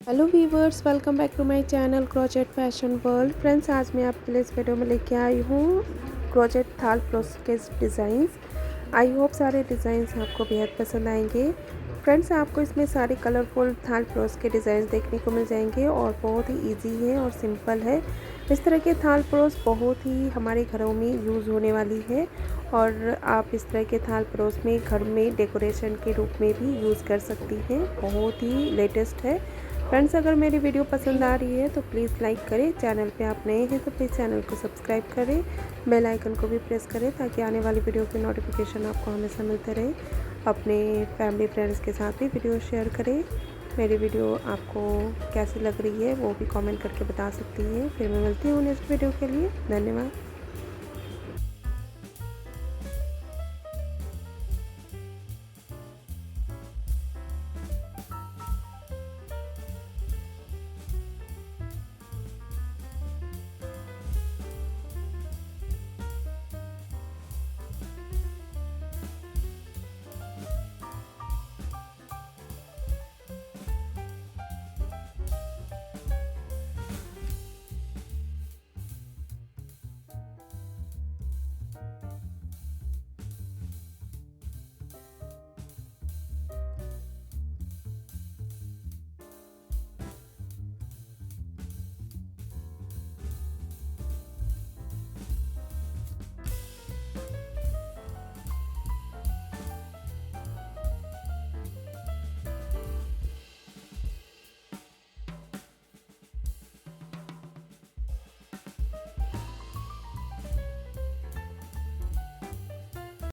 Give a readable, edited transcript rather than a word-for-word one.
Hello viewers, welcome back to my channel crochet fashion world. Friends, आज मैं आपके लिए इस वीडियो में लेके आई हूँ क्रोचेट थालपोश के डिज़ाइंस। आई होप सारे डिज़ाइंस आपको बेहद पसंद आएंगे। फ्रेंड्स, आपको इसमें सारे कलरफुल थालपोश के डिज़ाइंस देखने को मिल जाएंगे और बहुत ही इजी है और सिंपल है। इस तरह के थालपोश बहुत ही हमारे घरों में यूज़ होने वाली है और आप इस तरह के थालपोश में घर में डेकोरेशन के रूप में भी यूज़ कर सकती हैं। बहुत ही लेटेस्ट है। फ्रेंड्स, अगर मेरी वीडियो पसंद आ रही है तो प्लीज़ लाइक करें। चैनल पे आप नए हैं तो प्लीज़ चैनल को सब्सक्राइब करें, बेल आइकन को भी प्रेस करें ताकि आने वाली वीडियो की नोटिफिकेशन आपको हमेशा मिलते रहे। अपने फैमिली फ्रेंड्स के साथ भी वीडियो शेयर करें। मेरी वीडियो आपको कैसी लग रही है वो भी कमेंट करके बता सकती हैं। फिर मैं मिलती हूँ नेक्स्ट वीडियो के लिए। धन्यवाद।